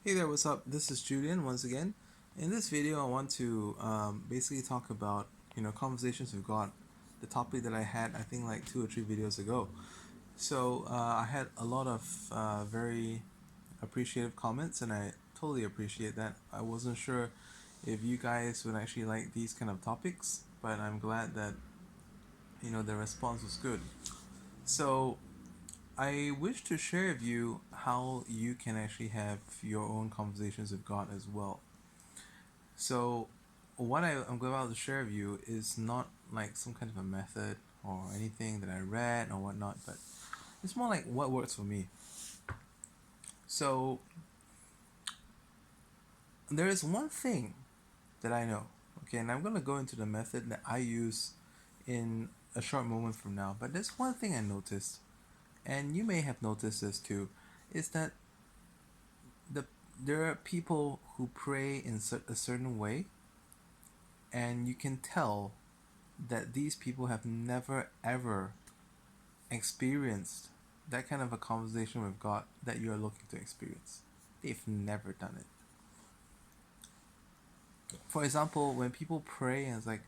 Hey there, what's up? This is Julian once again. In this video, I want to basically talk about conversations with God, the topic that I had I think like 2 or 3 videos ago. So I had a lot of very appreciative comments, and I totally appreciate that. I wasn't sure if you guys would actually like these kind of topics, but I'm glad that the response was good. So I wish to share with you how you can actually have your own conversations with God as well. So, what I'm about to share with you is not like some kind of a method or anything that I read or whatnot, but it's more like what works for me. So, there is one thing that I know, okay, and I'm gonna go into the method that I use in a short moment from now, but there's one thing I noticed, and you may have noticed this too, is that the there are people who pray in a certain way, and you can tell that these people have never ever experienced that kind of a conversation with God that you are looking to experience. They've never done it. For example, when people pray and it's like,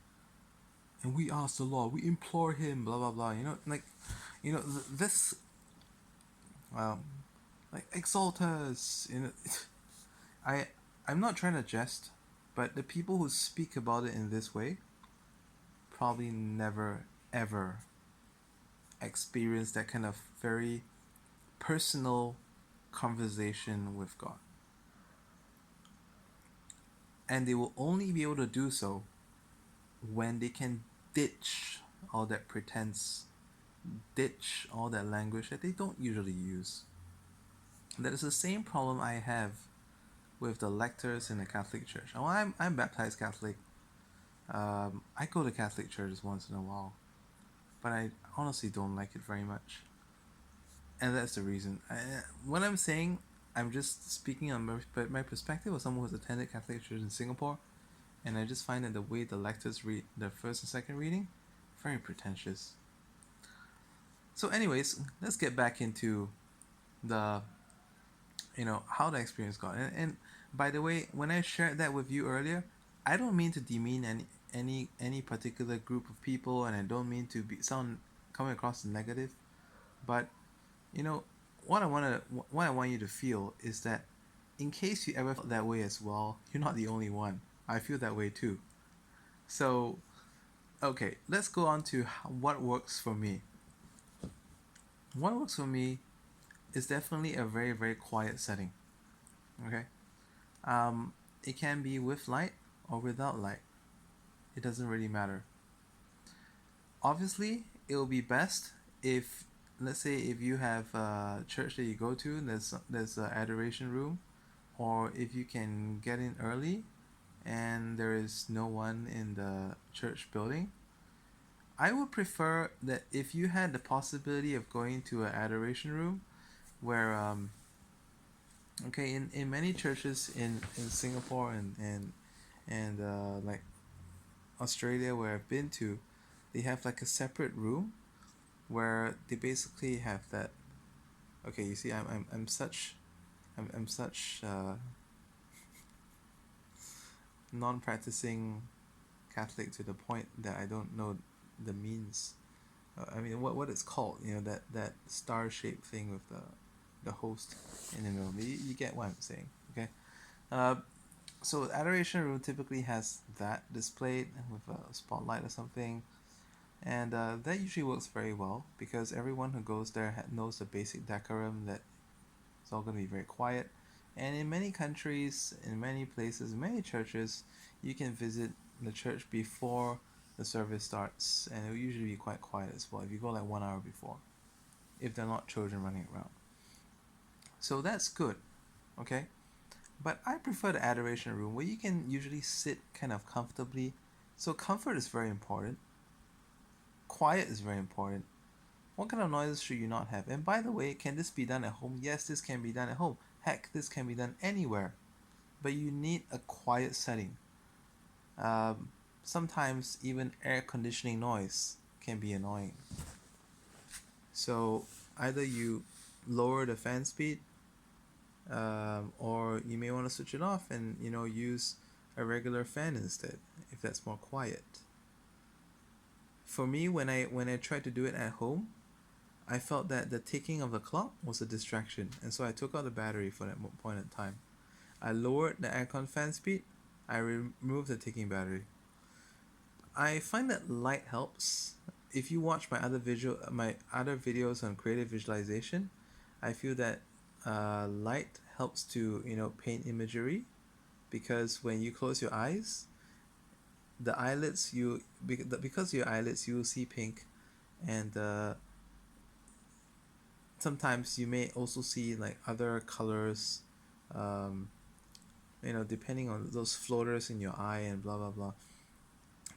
and we ask the Lord, we implore Him, blah blah blah. This, um, like exalt us. I I'm not trying to jest, but the people who speak about it in this way probably never ever experienced that kind of very personal conversation with God. And they will only be able to do so when they can ditch all that pretense, ditch all that language that they don't usually use. That is the same problem I have with the lectors in the Catholic Church. Oh, I'm baptized Catholic. I go to Catholic churches once in a while, but I honestly don't like it very much. And that's the reason. What I'm saying, I'm just speaking on my perspective of someone who's attended Catholic church in Singapore, and I just find that the way the lectors read the first and second reading, very pretentious. So, anyways, let's get back into the how the experience got. And by the way, when I shared that with you earlier, I don't mean to demean any particular group of people, and I don't mean to be sound coming across as negative, but you know what I want you to feel is that in case you ever felt that way as well, you're not the only one. I feel that way too. So okay, let's go on to what works for me. What works for me is definitely a very, very quiet setting. Okay? It can be with light or without light. It doesn't really matter. Obviously, it will be best if, let's say, if you have a church that you go to, there's an adoration room, or if you can get in early and there is no one in the church building. I would prefer that if you had the possibility of going to an adoration room where okay, in many churches in Singapore and like Australia where I've been to, they have like a separate room where they basically have that. Okay, you see, I'm such non-practicing Catholic to the point that I don't know the means. I mean, what it's called? That star shaped thing with the host in the middle. You get what I'm saying, okay? Uh, so adoration room typically has that displayed with a spotlight or something, and that usually works very well because everyone who goes there knows the basic decorum that it's all going to be very quiet. And in many countries, in many places, in many churches, you can visit the church before the service starts, and it will usually be quite quiet as well if you go like 1 hour before, if they're not children running around. So that's good, okay? But I prefer the adoration room where you can usually sit kind of comfortably. So comfort is very important. Quiet is very important. What kind of noises should you not have? And by the way, can this be done at home? Yes, this can be done at home. Heck, this can be done anywhere. But you need a quiet setting. Um, Sometimes even air conditioning noise can be annoying. So either you lower the fan speed, or or you may want to switch it off and use a regular fan instead if that's more quiet. For me, when I tried to do it at home, I felt that the ticking of the clock was a distraction, and so I took out the battery for that point in time. I lowered the aircon fan speed. I removed the ticking battery. I find that light helps. If you watch my other videos on creative visualization, I feel that light helps to paint imagery, because when you close your eyes, the eyelids because your eyelids you will see pink, and sometimes you may also see like other colors, um, depending on those floaters in your eye and blah blah blah.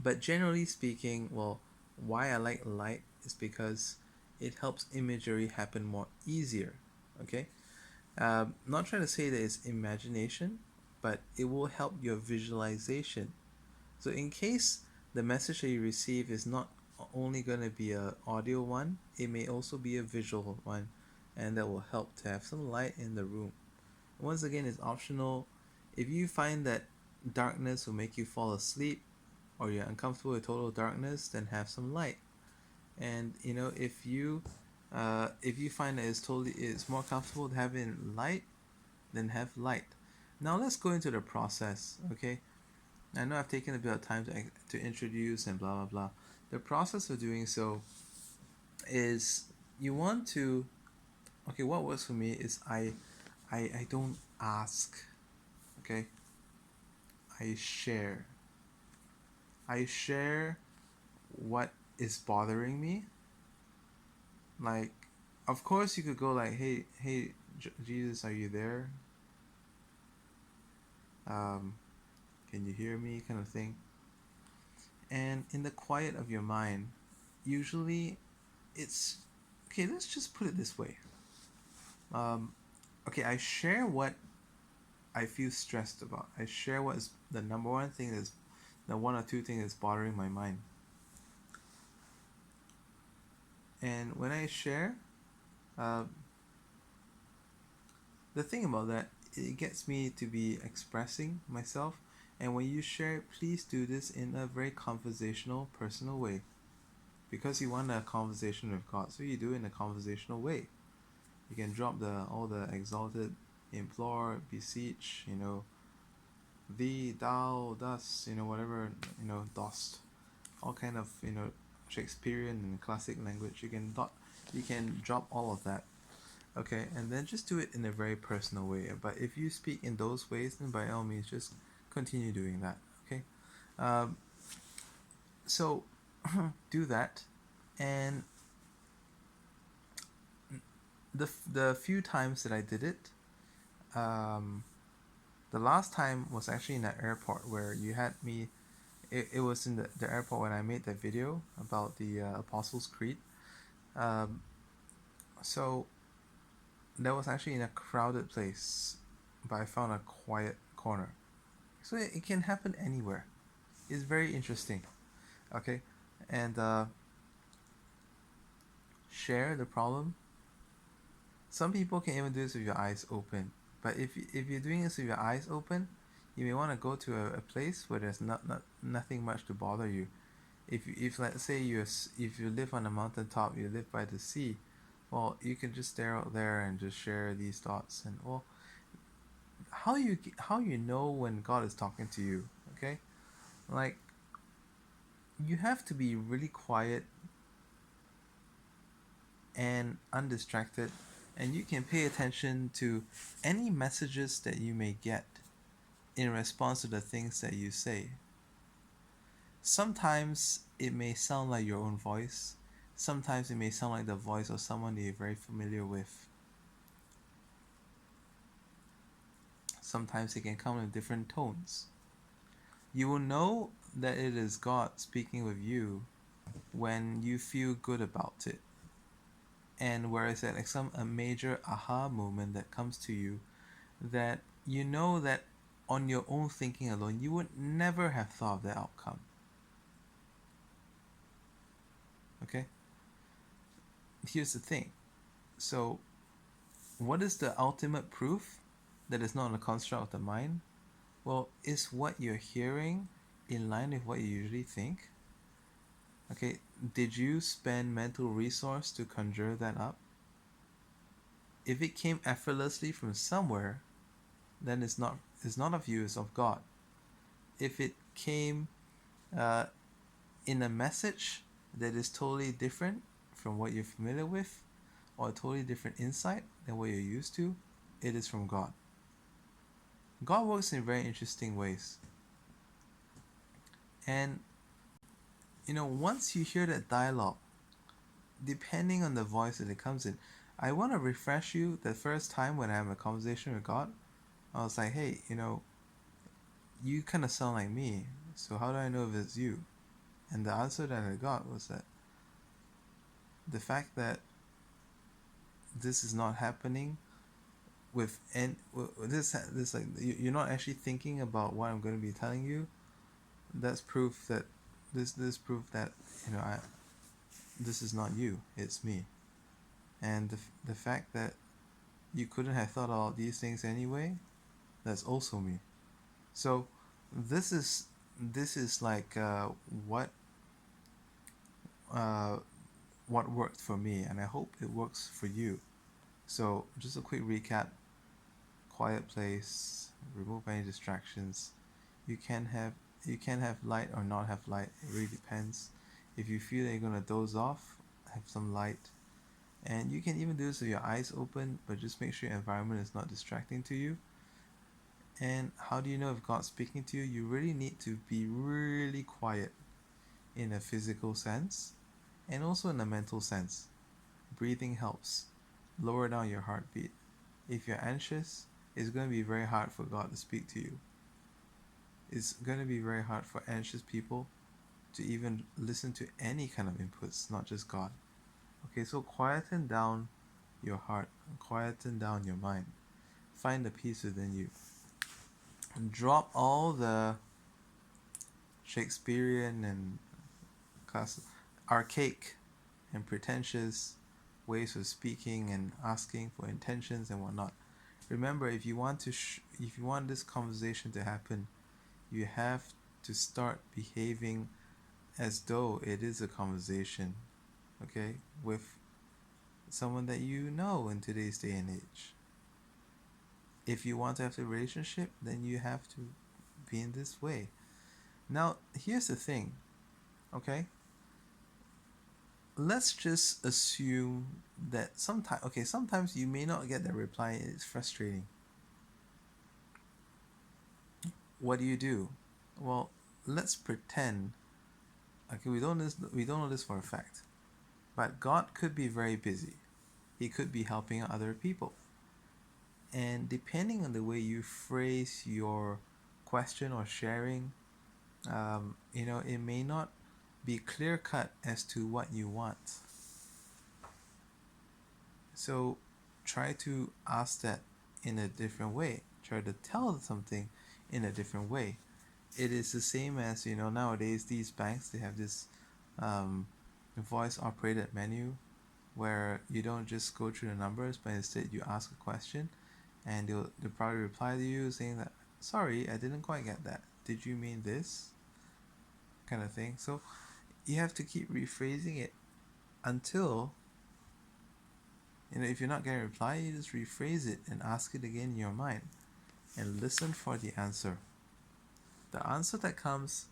But generally speaking, well, why I like light is because it helps imagery happen more easier. Okay, not trying to say that it's imagination, but it will help your visualization. So in case the message that you receive is not only going to be a audio one, it may also be a visual one, and that will help to have some light in the room. Once again, it's optional. If you find that darkness will make you fall asleep, or you're uncomfortable with total darkness, then have some light. And if you find that it's more comfortable having light, then have light. Now let's go into the process. Okay, I know I've taken a bit of time to introduce and blah blah blah. The process of doing so is you want to. Okay, what works for me is I don't ask. Okay, I share. I share what is bothering me. Like, of course, you could go like, hey, Jesus, are you there? Um, can you hear me? Kind of thing. And in the quiet of your mind, usually it's okay. Let's just put it this way. Um, okay, I share what I feel stressed about. I share what is the number one thing that's the one or two thing that's bothering my mind. And when I share, uh, the thing about that, it gets me to be expressing myself. And when you share, please do this in a very conversational, personal way, because you want a conversation with God. So you do it in a conversational way. You can drop all the exalted, implore, beseech, thee, thou, thus, whatever, dost, all kind of Shakespearean and classic language. You can drop all of that. Okay, and then just do it in a very personal way. But if you speak in those ways, then by all means, just continue doing that. Okay, um, so do that, and the few times that I did it, um, the last time was actually in that airport where you had me. It was in the airport when I made that video about the Apostles' Creed. Um, so that was actually in a crowded place, but I found a quiet corner. So it can happen anywhere. It's very interesting. Okay, and share the problem. Some people can even do this with your eyes open. But if you're doing this with your eyes open, you may want to go to a place where there's nothing much to bother you. If let's say if you live on a mountaintop, you live by the sea, well, you can just stare out there and just share these thoughts. And well, how you know when God is talking to you? Okay, like, you have to be really quiet and undistracted, and you can pay attention to any messages that you may get in response to the things that you say. Sometimes it may sound like your own voice, sometimes it may sound like the voice of someone that you're very familiar with. Sometimes it can come in different tones. You will know that it is God speaking with you when you feel good about it. And where it's at like a major aha moment that comes to you, that you know that on your own thinking alone you would never have thought of the outcome. Okay, here's the thing. So what is the ultimate proof? that is not a construct of the mind, well, is what you're hearing in line with what you usually think? Okay, did you spend mental resource to conjure that up? If it came effortlessly from somewhere, then it's not of you, it's of God. If it came uh, in a message that is totally different from what you're familiar with, or a totally different insight than what you're used to, it is from God. God works in very interesting ways. And once you hear that dialogue, depending on the voice that it comes in, I want to refresh you the first time when I have a conversation with God. I was like, hey, you kind of sound like me, so how do I know if it's you? And the answer that I got was that the fact that this is not happening with this like you're not actually thinking about what I'm going to be telling you. That's proof that this proof that I this is not you, it's me. And the fact that you couldn't have thought all these things anyway, that's also me. So this is like uh, what worked for me, and I hope it works for you. So just a quick recap: quiet place, remove any distractions. You can have you can have light or not have light. It really depends. If you feel that you're gonna doze off, have some light. And you can even do this with your eyes open, but just make sure your environment is not distracting to you. And how do you know if God's speaking to you? You really need to be really quiet in a physical sense and also in a mental sense. Breathing helps. Lower down your heartbeat. If you're anxious, it's going to be very hard for God to speak to you. It's going to be very hard for anxious people to even listen to any kind of inputs, not just God. Okay, so quieten down your heart, quieten down your mind. Find the peace within you. And drop all the Shakespearean and archaic and pretentious ways of speaking and asking for intentions and whatnot. Remember, if you want if you want this conversation to happen, you have to start behaving as though it is a conversation, okay, with someone that you know in today's day and age. If you want to have a relationship, then you have to be in this way. Now, here's the thing, okay? Let's just assume that sometimes you may not get that reply. It's frustrating. What do? Well, let's pretend. Okay, we don't know this for a fact, but God could be very busy. He could be helping other people, and depending on the way you phrase your question or sharing, it may not be clear cut as to what you want. So try to ask that in a different way. Try to tell something in a different way. It is the same as nowadays these banks, they have this voice operated menu where you don't just go through the numbers, but instead you ask a question, and they'll probably reply to you saying that, sorry, I didn't quite get that, did you mean this, kind of thing. So you have to keep rephrasing it until if you're not getting a reply, you just rephrase it and ask it again in your mind and listen for the answer. The answer that comes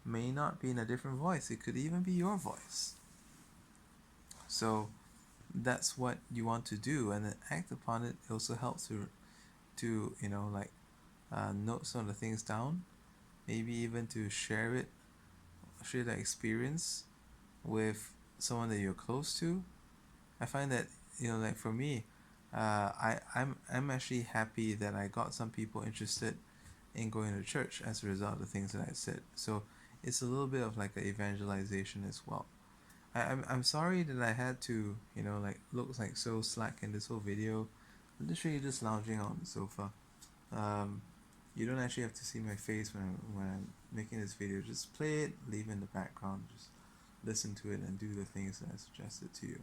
may not be in a different voice, it could even be your voice. So that's what you want to do, and then act upon it. It also helps to note some of the things down, maybe even to share that experience with someone that you're close to. I find that like for me, I'm actually happy that I got some people interested in going to church as a result of the things that I said. So it's a little bit of like an evangelization as well. I'm sorry that I had to look like so slack in this whole video. I'm literally just lounging on the sofa. You don't actually have to see my face when I'm making this video. Just play it, leave it in the background, just listen to it and do the things that I suggested to you.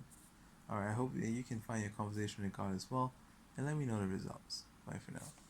Alright, I hope that you can find your conversation with God as well, and let me know the results. Bye for now.